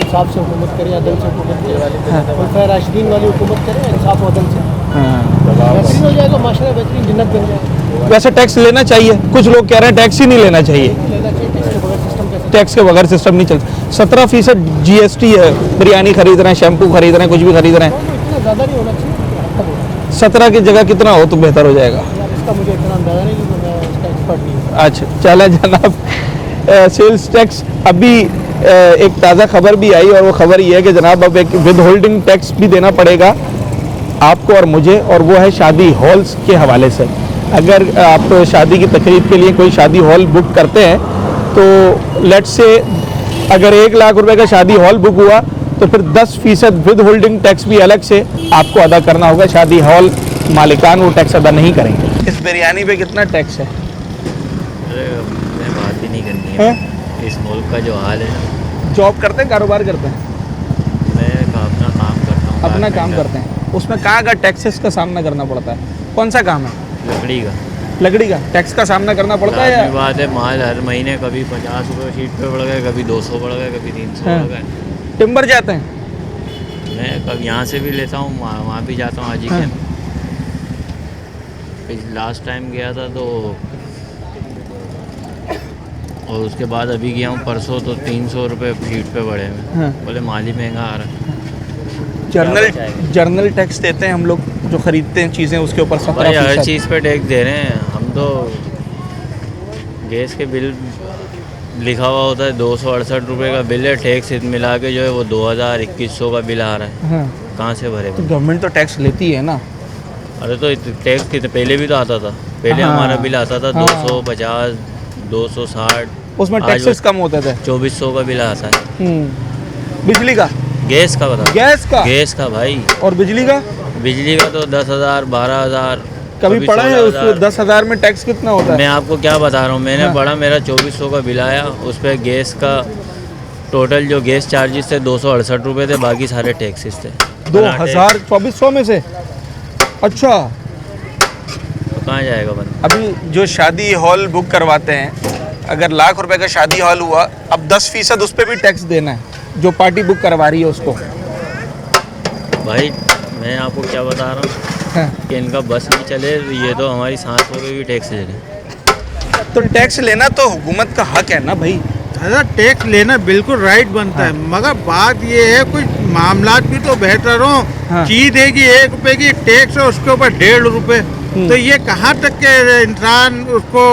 इंसाफ से हुकूमत करे, अदल से हुकूमत करे, खुलफाए राशिदीन वाली हुकूमत करे, इंसाफ अदल से बेहतरीन हो जाएगा, माशरा बेहतरीन जन्नत बन जाएगा। वैसे टैक्स लेना चाहिए, कुछ लोग कह रहे हैं टैक्स ही नहीं लेना चाहिए। टैक्स के बगैर सिस्टम नहीं चलता। 17% GST है, बिरयानी खरीद रहे हैं, शैम्पू खरीद रहे हैं, कुछ भी खरीद रहे हैं। इतना ज़्यादा नहीं होना चाहिए, 17 की जगह कितना हो तो बेहतर हो जाएगा? इसका मुझे इतना अंदाजा नहीं, मैं इसका एक्सपर्ट नहीं हूँ। अच्छा, चले जनाब, सेल्स टैक्स अभी एक ताज़ा खबर भी आई और वो खबर ये है कि जनाब अब एक विद होल्डिंग टैक्स भी देना पड़ेगा आपको और मुझे, और वो है शादी हॉल्स के हवाले से। अगर आप शादी की तकरीब के लिए कोई शादी हॉल बुक करते हैं तो लेट्स से अगर 1 लाख रुपए का शादी हॉल बुक हुआ तो फिर 10% विद होल्डिंग टैक्स भी अलग से आपको अदा करना होगा। शादी हॉल मालिकान वो टैक्स अदा नहीं करेंगे। इस बिरयानी पे कितना टैक्स है? मैं बात ही नहीं करनी है? इस मुल्क का जो हाल है ना, जॉब करते हैं, कारोबार करते हैं? मैं अपना काम करता हूँ। अपना काम करते हैं, उसमें कहाँ का टैक्सेस का सामना करना पड़ता है? कौन सा काम है? लकड़ी का। लकड़ी का टैक्स का सामना करना पड़ता है लाजमी या? बात है, माल हर महीने कभी 50 रुपये शीट पे बढ़ गए, कभी 200 बढ़ गए, कभी 300 हाँ। बढ़ गए। टिम्बर जाते हैं? मैं कभी यहाँ से भी लेता हूँ, वहाँ भी जाता हूँ। आज ही हाँ। लास्ट टाइम गया था तो, और उसके बाद अभी गया हूँ परसों, तो 300 रुपये शीट पे बढ़े हुए। हाँ। बोले माल ही महंगा आ रहा है। जर्नल टैक्स देते हैं हम लोग जो खरीदते हैं चीज़ें, उसके ऊपर भाई हर 17%। चीज़ पे टैक्स दे रहे हैं हम तो। गैस के बिल लिखा हुआ होता है 268 रुपये का बिल है, टैक्स मिला के जो है वो 2000-2100 का बिल आ रहा है। हाँ। कहाँ से भरे? तो गवर्नमेंट तो टैक्स लेती है ना। अरे तो टैक्स कितने पहले भी तो आता था। पहले हाँ। हमारा बिल आता था हाँ। 250, 260। उसमें आज टैक्सेस कम होते थे। 2400 का बिल आता है। बिजली का? गैस का बता। गैस का भाई। और बिजली का? बिजली का तो 10,000, 12,000। कभी पढ़ा है उसको 10,000 में टैक्स कितना होता है? मैं आपको क्या बता रहा हूँ, मैंने हाँ। पढ़ा, मेरा 2400 का बिल आया। उस पर गैस का टोटल जो गैस चार्जेस थे 268 रुपये थे, बाकी सारे टैक्सेस थे। 2400 में से? अच्छा, तो कहाँ जाएगा बंदा? अभी जो शादी हॉल बुक करवाते हैं, अगर लाख रुपए का शादी हॉल हुआ, अब 10% उस पर भी टैक्स देना है जो पार्टी बुक करवा रही है उसको। भाई मैं आपको क्या बता रहा हूँ हाँ। कि इनका बस नहीं चले, ये तो हमारी सांसों पे भी टैक्स ले रहे। तो टैक्स लेना तो हुकूमत का हक है ना भाई। दादा टैक्स लेना बिल्कुल राइट बनता है, मगर बात ये है कुछ मामलात भी तो बेहतर हो। हाँ। चीज देगी 1 रुपए की, टैक्स है उसके ऊपर 1.5 रुपए, तो ये कहाँ तक के इंसान उसको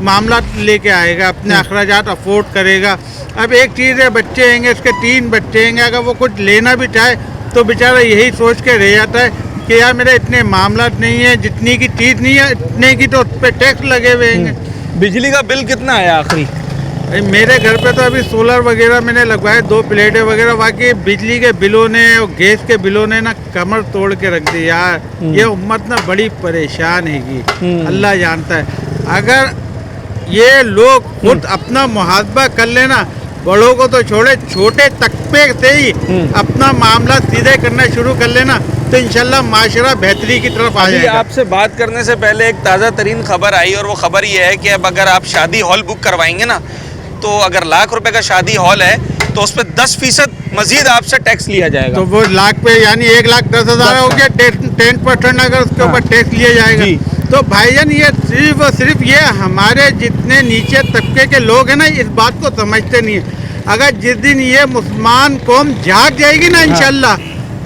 मामला लेके आएगा, अपने अखराजात अफोर्ड करेगा। अब एक चीज़ है, बच्चे हैंगे, उसके 3 बच्चे हैंगे, अगर वो कुछ लेना भी चाहे तो बेचारा यही सोच के रह जाता है कि यार मेरे इतने मामलात नहीं है, जितनी की चीज़ नहीं है इतने की तो उस पर टैक्स लगे हुए हैं। बिजली का बिल कितना आया आखिरी? भाई मेरे घर पे तो अभी सोलर वगैरह मैंने लगवाए, 2 प्लेटें वगैरह, बाकी बिजली के बिलों ने और गैस के बिलों ने ना कमर तोड़ के रख दी यार। ये उम्मत ना बड़ी परेशान हैगी, अल्लाह जानता है। अगर ये लोग खुद अपना मुहासबा कर लेना, बड़ों को तो छोड़े, छोटे तबके से ही अपना मामला सीधे करना शुरू कर लेना, तो इंशाल्लाह माशरा बेहतरी की तरफ आ जाएगा। आपसे बात करने से पहले एक ताज़ा तरीन खबर आई, और वो खबर ये है कि अब अगर आप शादी हॉल बुक करवाएंगे ना, तो अगर लाख रुपए का शादी हॉल है तो उस पर 10% मजीद आपसे टैक्स लिया जाएगा। तो वो लाख पे यानी 1,10,000 हो गया, 10% अगर उसके ऊपर टैक्स लिया जाएगा। तो भाईजान ये सिर्फ और सिर्फ ये हमारे जितने नीचे तबके के लोग हैं ना, इस बात को समझते नहीं है। अगर जिस दिन ये मुसलमान कौम जाग जाएगी ना इंशाल्लाह,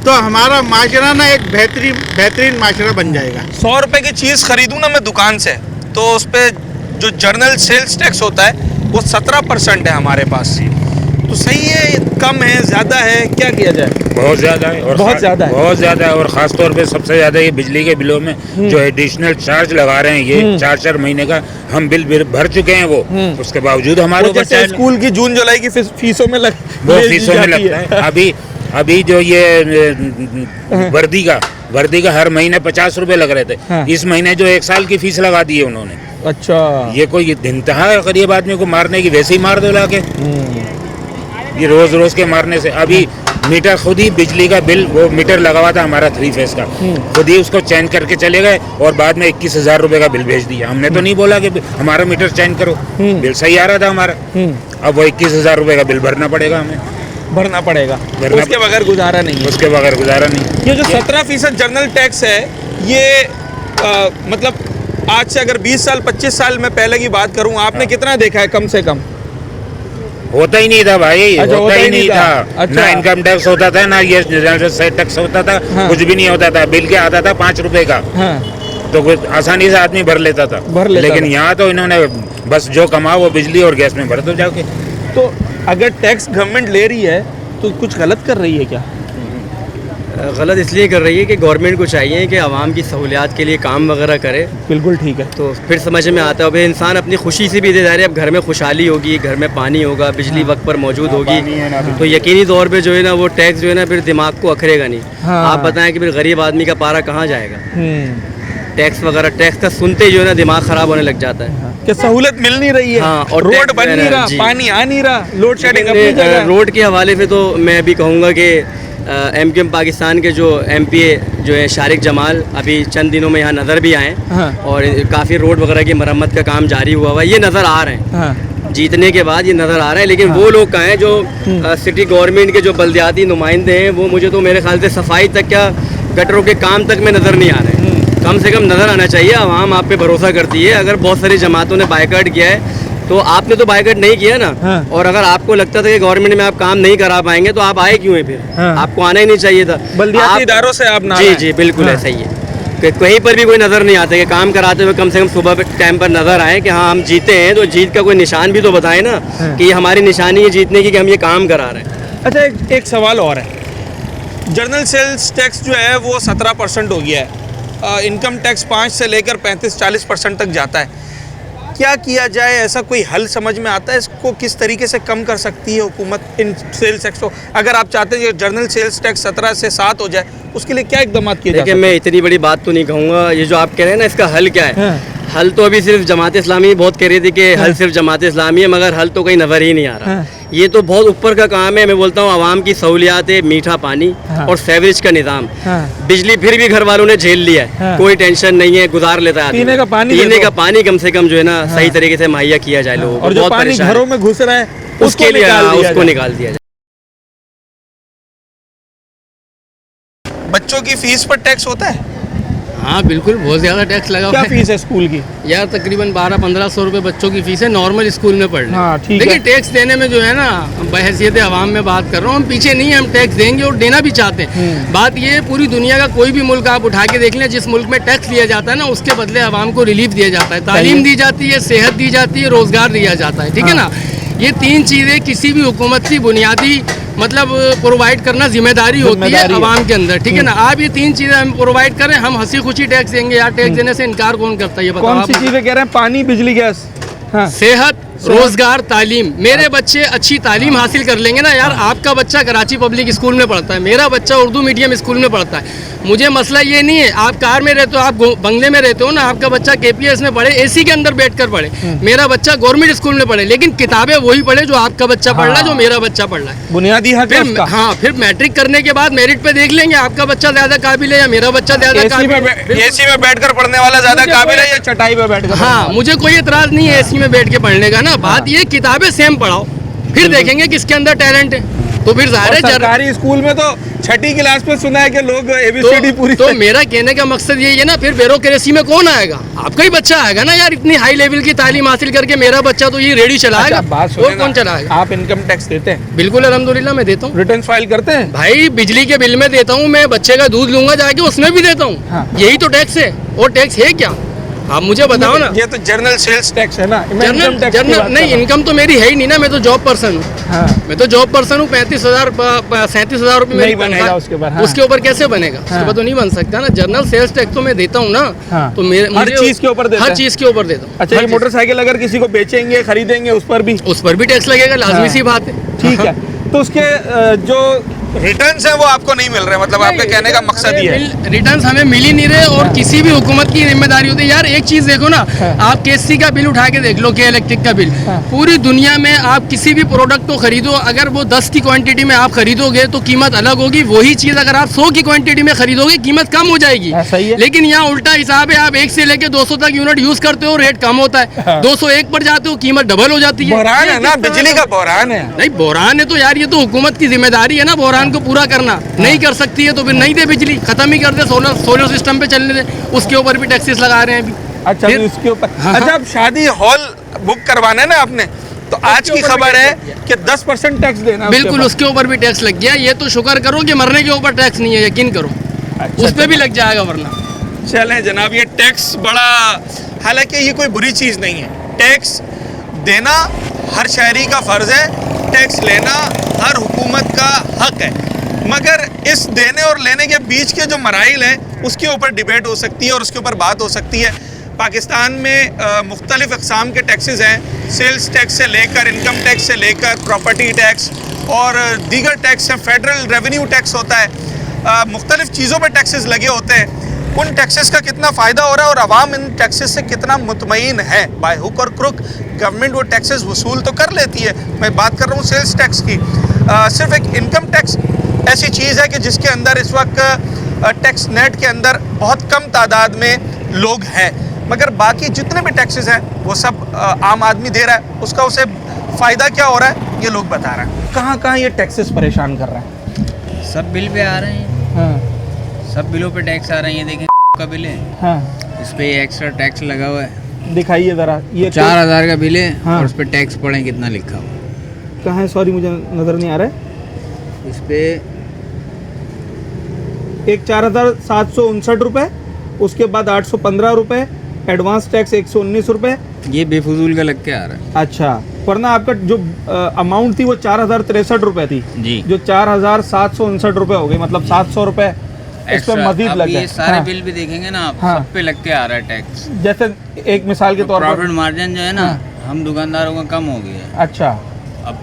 तो हमारा माशरा ना एक बेहतरीन माशरा बन जाएगा। 100 रुपए की चीज़ खरीदूँ ना मैं दुकान से, तो उस पर जो जर्नल सेल्स टैक्स होता है वो 17% है हमारे पास। तो सही है, कम है, ज़्यादा है, क्या किया जाए? बहुत ज़्यादा है, और बहुत ज़्यादा है, बहुत ज़्यादा है। और ख़ास तौर पे सबसे ज़्यादा ये बिजली के बिलों में जो एडिशनल चार्ज लगा रहे हैं, ये 4-4 महीने का हम बिल भर चुके हैं। वो उसके बावजूद हमारे ऊपर जैसे स्कूल की जून जुलाई की फीसों में वो फीसों में लगता है। अभी जो ये वर्दी का हर महीने 50 रुपए लग रहे थे, इस महीने जो 1 साल की फीस लगा दी है उन्होंने। अच्छा, ये कोई इंतहा है गरीब आदमी को मारने की, वैसे ही मार दो लाके। ये रोज रोज के मारने से। अभी मीटर खुद ही बिजली का बिल, वो मीटर लगा हुआ था हमारा 3 फेस का, खुद ही उसको चेंज करके चले गए और बाद में 21,000 रुपए का बिल भेज दिया। हमने तो नहीं बोला कि हमारा मीटर चेंज करो, बिल सही आ रहा था हमारा। अब वो 21,000 रुपए का बिल भरना पड़ेगा, हमें भरना पड़ेगा, उसके बगैर गुजारा नहीं है। उसके बगैर गुजारा नहीं। ये जो 17% जर्नल टैक्स है, ये मतलब आज से अगर 20 साल 25 साल में पहले की बात करूं, आपने कितना देखा है? कम से कम होता ही नहीं था भाई। अच्छा, होता ही नहीं था। अच्छा। ना इनकम टैक्स होता था, ना ये टैक्स होता था। हाँ। कुछ भी नहीं होता था। बिल के आता था 5 रुपए का। हाँ। तो आसानी से आदमी भर लेता था। लेकिन यहाँ तो इन्होंने बस जो कमाओ वो बिजली और गैस में भर दो जाके। तो अगर टैक्स गवर्नमेंट ले रही है तो कुछ गलत कर रही है क्या? गलत इसलिए कर रही है कि गवर्नमेंट को चाहिए कि आवाम की सहूलियात के लिए काम वगैरह करे। बिल्कुल ठीक है। तो फिर समझ में आता है। अब इंसान अपनी खुशी से भी दे जा रहे, अब घर में खुशहाली होगी, घर में पानी होगा, बिजली वक्त पर मौजूद होगी, तो यकीनी तौर पे जो है ना वो टैक्स जो है ना फिर दिमाग को अखरेगा नहीं। आप बताएं कि फिर गरीब आदमी का पारा कहाँ जाएगा। टैक्स वगैरह, टैक्स का सुनते जो है ना दिमाग ख़राब होने लग जाता है कि सहूलत मिल नहीं रही है। हाँ, और रोड बन नहीं रहा, पानी आ नहीं रहा, लोड शेडिंग अपनी जगह। रोड के हवाले से तो मैं अभी कहूँगा कि MQM पाकिस्तान के जो MPA जो है शारिक जमाल अभी चंद दिनों में यहाँ नज़र भी आए और काफ़ी रोड वगैरह की मरम्मत का काम जारी हुआ हुआ, ये नज़र आ रहे हैं। जीतने के बाद ये नज़र आ रहा है, लेकिन वो लोग कहाँ हैं जो सिटी गवर्नमेंट के जो बल्दियाती नुमाइंदे हैं, वो मुझे तो मेरे ख्याल से सफाई तक क्या गटरों के काम तक में नज़र नहीं आ रहे हैं। कम से कम नज़र आना चाहिए। आवाम आप पे भरोसा करती है। अगर बहुत सारी जमातों ने बायकॉट किया है तो आपने तो बायकॉट नहीं किया ना। और अगर आपको लगता था कि गवर्नमेंट में आप काम नहीं करा पाएंगे तो आप आए क्यों हैं फिर? आपको आना ही नहीं चाहिए था। बल्दियाती इदारों से आप ना जी बिल्कुल ऐसा ही है कि कहीं पर भी कोई नज़र नहीं आता कि काम कराते हुए कम से कम सुबह टाइम पर नज़र आए कि हाँ हम जीते हैं, तो जीत का कोई निशान भी तो बताए ना कि ये हमारी निशानी है जीतने की कि हम ये काम करा रहे हैं। अच्छा, एक सवाल और है। जनरल सेल्स टैक्स जो है वो 17% हो गया है। इनकम टैक्स 5 से लेकर 35-40% तक जाता है। क्या किया जाए? ऐसा कोई हल समझ में आता है? इसको किस तरीके से कम कर सकती है हुकूमत इन सेल्स टैक्स को? अगर आप चाहते हैं कि जनरल सेल्स टैक्स 17 से 7 हो जाए, उसके लिए क्या इकदाम किए जाए? देखिए, मैं इतनी बड़ी बात तो नहीं कहूँगा। ये जो आप कह रहे हैं ना, इसका हल क्या है? हल तो अभी सिर्फ जमात इस्लामी बहुत कह रही थी कि हल सिर्फ जमात इस्लामी है, मगर हल तो कहीं नज़र ही नहीं आ रहा। ये तो बहुत ऊपर का काम है। मैं बोलता हूँ आवाम की सहूलियात है, मीठा पानी और सेवरेज का निज़ाम। बिजली फिर भी घर वालों ने झेल लिया है, कोई टेंशन नहीं है, गुजार लेता है। पीने का पानी कम से कम जो है ना सही तरीके से मुहैया किया जाए लोगों को। और जो पानी घरों में घुस रहा है उसके लिए उसको निकाल दिया जाए। बच्चों की फीस पर टैक्स होता है? हाँ बिल्कुल, बहुत ज़्यादा टैक्स लगा हुआ है। क्या फीस है स्कूल की? यार तकरीबन 1200-1500 रुपये बच्चों की फीस है नॉर्मल स्कूल में पढ़ने। हाँ, ठीक है। देखिए, टैक्स देने में जो है ना, बहैसियत आवाम में बात कर रहा हूँ, हम पीछे नहीं है, हम टैक्स देंगे और देना भी चाहते हैं। बात ये, पूरी दुनिया का कोई भी मुल्क आप उठा के देख लें, जिस मुल्क में टैक्स लिया जाता है ना, उसके बदले आवाम को रिलीफ दिया जाता है, तालीम दी जाती है, सेहत दी जाती है, रोज़गार दिया जाता है। ठीक है ना? ये 3 चीज़ें किसी भी हुकूमत की बुनियादी मतलब प्रोवाइड करना जिम्मेदारी होती है आवाम के अंदर। ठीक है ना? आप ये 3 चीज़ें हम प्रोवाइड करें, हम हंसी खुशी टैक्स देंगे यार। टैक्स देने से इनकार कौन करता है? ये बताओ। कौन सी चीज़ें कह रहे हैं? पानी, बिजली, गैस, सेहत, रोजगार, तालीम। मेरे बच्चे अच्छी तालीम हासिल कर लेंगे ना यार। आपका बच्चा कराची पब्लिक स्कूल में पढ़ता है, मेरा बच्चा उर्दू मीडियम स्कूल में पढ़ता है। मुझे मसला ये नहीं है आप कार में रहते हो, आप बंगले में रहते हो ना, आपका बच्चा KPS में पढ़े, AC के अंदर बैठकर पढ़े, मेरा बच्चा गवर्नमेंट स्कूल में पढ़े, लेकिन किताबें वही पढ़े जो आपका बच्चा पढ़ रहा है, जो मेरा बच्चा पढ़ रहा है। बुनियादी हक है उसका। हाँ, फिर मैट्रिक करने के बाद मेरिट पे देख लेंगे आपका बच्चा ज्यादा काबिल है या मेरा बच्चा ज्यादा काबिल है। AC में बैठकर पढ़ने वाला ज्यादा काबिल है या चटाई पे बैठकर? हाँ, मुझे कोई एतराज नहीं है AC में बैठ के पढ़ने का ना। बात ये, किताबें सेम पढ़ाओ, फिर देखेंगे किसके अंदर टैलेंट है। तो फिर जाहिर है सरकारी स्कूल में तो 6ठी क्लास में सुना है कि लोग ABCD पूरी। तो मेरा कहने का मकसद यही है ना, फिर ब्यूरोक्रेसी में कौन आएगा? आपका ही बच्चा आएगा ना यार। इतनी हाई लेवल की तालीम हासिल करके मेरा बच्चा तो ये रेडी चलाएगा। और कौन चलाएगा? आप इनकम टैक्स देते हैं? बिल्कुल, अल्हम्दुलिल्लाह मैं देता हूँ। रिटर्न फाइल करते हैं? भाई, बिजली के बिल में देता हूँ, मैं बच्चे का दूध लूंगा जाके उसमें भी देता हूँ। यही तो टैक्स है। और टैक्स है क्या? आप मुझे बताओ ना। ये तो जनरल सेल्स टैक्स है ना। जनरल नहीं, इनकम तो मेरी है ही नहीं ना। मैं तो जॉब पर्सन हूँ। मैं तो जॉब पर्सन हूँ। 37,000 रुपये मेरी बनेगा उसके ऊपर। उसके ऊपर कैसे बनेगा? उसके ऊपर तो नहीं बन सकता ना। जनरल सेल्स टैक्स तो मैं देता हूँ ना। तो हर चीज के ऊपर देता है? हर चीज के ऊपर देता हूँ। अच्छा, ये मोटरसाइकिल अगर किसी को बेचेंगे, खरीदेंगे, उस पर भी टैक्स लगेगा, लाजमी सी बात है। ठीक है। तो उसके जो रिटर्न्स हैं वो आपको नहीं मिल रहे, मतलब आपका कहने का मकसद ये है? रिटर्न्स हमें मिल ही नहीं रहे और किसी भी हुकूमत की जिम्मेदारी होती है यार। एक चीज देखो ना, आप KC का बिल उठा के देख लो, के इलेक्ट्रिक का बिल। पूरी दुनिया में आप किसी भी प्रोडक्ट को खरीदो, अगर वो 10 की क्वांटिटी में आप खरीदोगे तो कीमत अलग होगी। वही चीज अगर आप 100 की क्वांटिटी में खरीदोगे कीमत कम हो जाएगी। लेकिन यहाँ उल्टा हिसाब है, आप 1 से लेके 200 तक यूनिट यूज करते हो, रेट कम होता है। 201 पर जाते हो, कीमत डबल हो जाती है। बहरान है ना, बिजली का बहरान है। नहीं, बहरान है तो यार ये तो हुकूमत की जिम्मेदारी है ना बहरान को पूरा करना। नहीं कर सकती है तो फिर नहीं दे बिजली, खत्म ही कर दे, सोलर सिस्टम पे चलने दे। उसके ऊपर भी टैक्सेस लगा रहे हैं अभी। अच्छा, उसके ऊपर। अच्छा, अब शादी हॉल बुक करवाना है ना आपने, तो आज की खबर है कि 10% टैक्स देना। बिल्कुल, उसके ऊपर भी टैक्स लग गया। ये तो शुक्र करो कि मरने के ऊपर टैक्स नहीं है, यकीन करो। उस पर भी लग जाएगा वरना। चलें जनाब, ये टैक्स बड़ा, हालांकि ये कोई बुरी चीज़ नहीं है। टैक्स देना हर शहरी का फ़र्ज़ है, टैक्स लेना हर हुकूमत का हक है। मगर इस देने और लेने के बीच के जो मराइल हैं उसके ऊपर डिबेट हो सकती है और उसके ऊपर बात हो सकती है। पाकिस्तान में मुख्तलिफ़ अक़साम के टैक्सेस हैं, सेल्स टैक्स से लेकर इनकम टैक्स से लेकर प्रॉपर्टी टैक्स और दीगर टैक्स हैं, फेडरल रेवेन्यू टैक्स होता है, मुख्तलिफ़ चीज़ों पर टैक्सेस लगे होते हैं। उन टैक्सेस का कितना फ़ायदा हो रहा है और आवाम इन टैक्सेस से कितना मुतमईन है। बाय हुक और क्रुक गवर्नमेंट वो टैक्सेस वसूल तो कर लेती है। मैं बात कर रहा हूँ सेल्स टैक्स की। सिर्फ एक इनकम टैक्स ऐसी चीज़ है कि जिसके अंदर इस वक्त टैक्स नेट के अंदर बहुत कम तादाद में लोग हैं, मगर बाकी जितने भी टैक्सेस हैं वो सब आम आदमी दे रहा है। उसका उसे फ़ायदा क्या हो रहा है ये लोग बता रहे हैं। कहाँ कहाँ ये टैक्सेस परेशान कर रहे हैं? सब बिल पे आ रहे हैं। हाँ। सब बिलों पे टैक्स आ रहे हैं। ये देखें का बिल है, हाँ, इस पे एक्स्ट्रा टैक्स लगा हुआ है। दिखाइए ज़रा। ये 4000 का बिल है। हाँ। और उस पे टैक्स पढ़ें कितना लिखा हुआ। कहाँ है? सॉरी मुझे नज़र नहीं आ रहा है। इस पे एक 4759 रुपये, उसके बाद 815 रुपये, एडवांस टैक्स 119 रुपये। ये बेफजूल का लग के आ रहा है। अच्छा, वरना आपका जो अमाउंट थी वो 4063 रुपये थी जी, जो 4759 रुपये हो गई, मतलब 700 रुपये इस पर मजीद अब लगे। ये सारे हाँ। बिल भी देखेंगे ना आप, हाँ। सब पे लग के आ रहा है टैक्स। जैसे एक मिसाल के तौर पर प्रॉफिट मार्जिन जो है ना, हम दुकानदारों का कम हो गया है। अच्छा, अब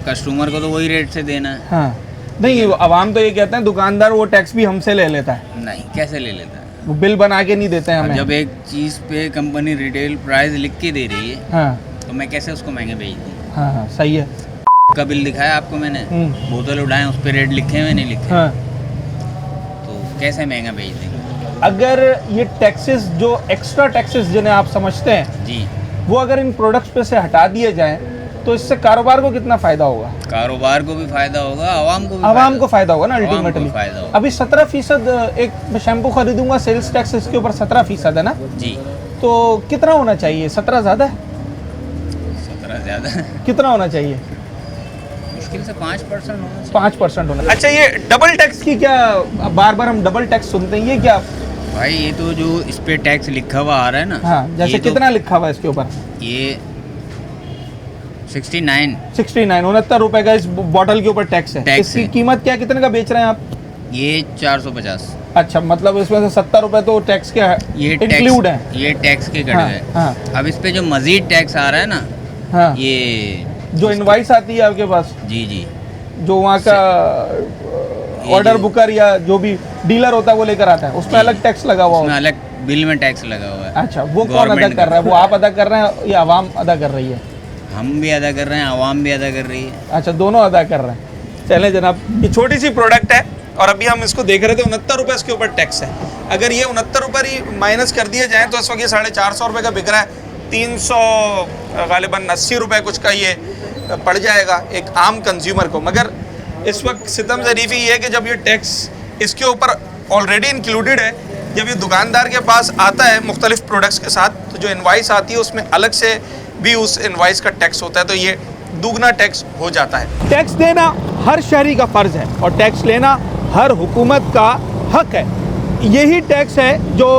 कस्टमर को तो वही रेट से देना है। हाँ, नहीं आवाम तो ये कहते हैं दुकानदार वो टैक्स भी हमसे ले लेता है। नहीं, कैसे ले लेता है? वो बिल बना के नहीं देते हैं अब हमें। जब एक चीज़ पे कंपनी रिटेल प्राइस लिख के दे रही है, हाँ तो मैं कैसे उसको महंगे बेच दूँ? हाँ हाँ, सही है। का बिल दिखाया आपको मैंने, बोतल उठाए उस पर रेट लिखे हुए नहीं लिखे, हाँ। तो कैसे महंगा बेच देंगे? अगर ये टैक्सेस जो एक्स्ट्रा टैक्सेस जिन्हें आप समझते हैं जी, वो अगर इन प्रोडक्ट्स पे से हटा दिए जाएं तो इससे कारोबार को कितना फायदा होगा? कारोबार को भी फायदा होगा, आवाम को भी आवाम को फायदा होगा ना आवाम को अल्टीमेटली। फायदा होगा। अभी 17% एक मैं शैम्पू खरीदूंगा, सेल्स टैक्स इसके ऊपर 17% है ना? जी, तो कितना होना चाहिए? 17 ज़्यादा है? 17 ज़्यादा है। कितना होना चाहिए? मुश्किल से 5% होना चाहिए। 5% होना। अच्छा, ये डबल टैक्स की क्या बार बार हम डबल टैक्स सुनते हैं, ये क्या? भाई ये तो जो इस पे टैक्स लिखा हुआ आ रहा है ना, हाँ, जैसे ये तो कितना लिखा हुआ है इसके ऊपर? ये 69 69 रुपए का इस बॉटल के ऊपर टैक्स है। टैक्स इसकी है। कीमत क्या, कितने का बेच रहे हैं आप? ये 450। अच्छा, मतलब इसमें से 70 रुपए तो टैक्स के ये इंक्लूड है। ये टैक्स के कट हाँ, गए। हाँ। अब इस पे जो मजीद टैक्स आ रहा है ना, हाँ, ये जो इनवाइस आती है आपके पास, जी जी, जो वहाँ का ऑर्डर बुकर या जो भी डीलर होता है वो लेकर आता है, उसमें अलग टैक्स लगा हुआ उसमें होगा। अलग बिल में टैक्स लगा हुआ है। अच्छा, वो कौन अदा गवर्नमेंट कर रहा है? वो आप अदा कर रहे हैं या आवाम अदा कर रही है? हम भी अदा कर रहे हैं, आवाम भी अदा कर रही है। अच्छा, दोनों अदा कर रहे हैं। चलें जनाब, ये छोटी सी प्रोडक्ट है और अभी हम इसको देख रहे थे, 69 रुपये इसके ऊपर टैक्स है। अगर ये 69 रुपये ही माइनस कर दिए जाएँ तो इस वक्त ये 450 रुपये का बिक रहा है। 300 गालिबन 80 रुपये कुछ का ये पड़ जाएगा एक आम कंज्यूमर को। मगर इस वक्त सितम ज़रीफ़ी ये है कि जब ये टैक्स इसके ऊपर ऑलरेडी इंक्लूडेड है, जब ये दुकानदार के पास आता है मुख्तलिफ प्रोडक्ट्स के साथ, तो जो इनवाइस आती है उसमें अलग से भी उस इनवाइस का टैक्स होता है, तो ये दुगना टैक्स हो जाता है। टैक्स देना हर शहरी का फ़र्ज़ है और टैक्स लेना हर हुकूमत का हक है। यही टैक्स है जो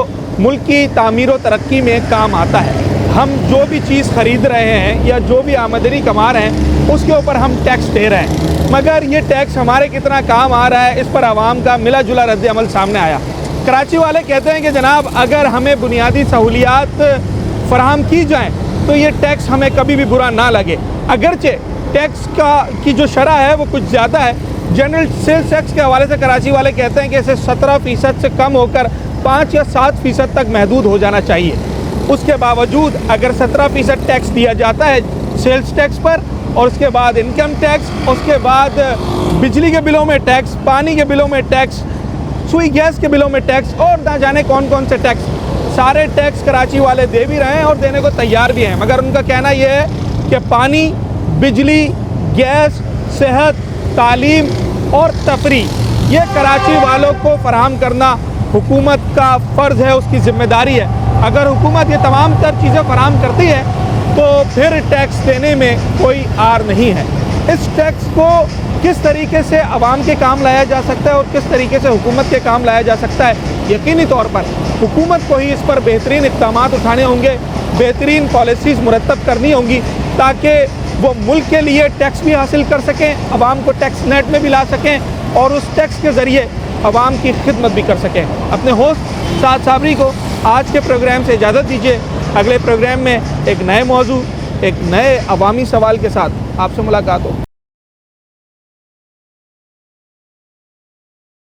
मुल्क की तामीर व तरक्की में काम आता है। हम जो भी चीज़ ख़रीद रहे हैं या जो भी आमदनी कमा रहे हैं उसके ऊपर हम टैक्स दे रहे हैं, मगर ये टैक्स हमारे कितना काम आ रहा है इस पर आवाम का मिला जुला रद्द अमल सामने आया। कराची वाले कहते हैं कि जनाब अगर हमें बुनियादी सहूलियात फराहम की जाएँ तो ये टैक्स हमें कभी भी बुरा ना लगे। अगरचे टैक्स की जो शरह है वो कुछ ज़्यादा है। जनरल सेल्स टैक्स के हवाले से कराची वाले कहते हैं कि इसे 17% से कम होकर 5 या 7% तक महदूद हो जाना चाहिए। उसके बावजूद अगर 17% टैक्स दिया जाता है सेल्स टैक्स पर, और उसके बाद इनकम टैक्स, उसके बाद बिजली के बिलों में टैक्स, पानी के बिलों में टैक्स, सुई गैस के बिलों में टैक्स और ना जाने कौन कौन से टैक्स, सारे टैक्स कराची वाले दे भी रहे हैं और देने को तैयार भी हैं। मगर उनका कहना यह है कि पानी, बिजली, गैस, सेहत, तालीम और तफरीह ये कराची वालों को फराहम करना हुकूमत का फ़र्ज़ है, उसकी ज़िम्मेदारी है। अगर हुकूमत ये तमाम तर चीज़ें फराहम करती है तो फिर टैक्स देने में कोई आर नहीं है। इस टैक्स को किस तरीके से आवाम के काम लाया जा सकता है और किस तरीके से हुकूमत के काम लाया जा सकता है, यकीनी तौर पर हुकूमत को ही इस पर बेहतरीन इक़दामात उठाने होंगे, बेहतरीन पॉलिसीज़ मुरतब करनी होंगी ताकि वो मुल्क के लिए टैक्स भी हासिल कर सकें, आवाम को टैक्स नेट में भी ला सकें और उस टैक्स के ज़रिए आवाम की खिदमत भी कर सकें। अपने होस्ट साद साबरी को आज के प्रोग्राम से इजाज़त दीजिए। अगले प्रोग्राम में एक नए मौजू, एक नए अवामी सवाल के साथ आपसे मुलाकात हो।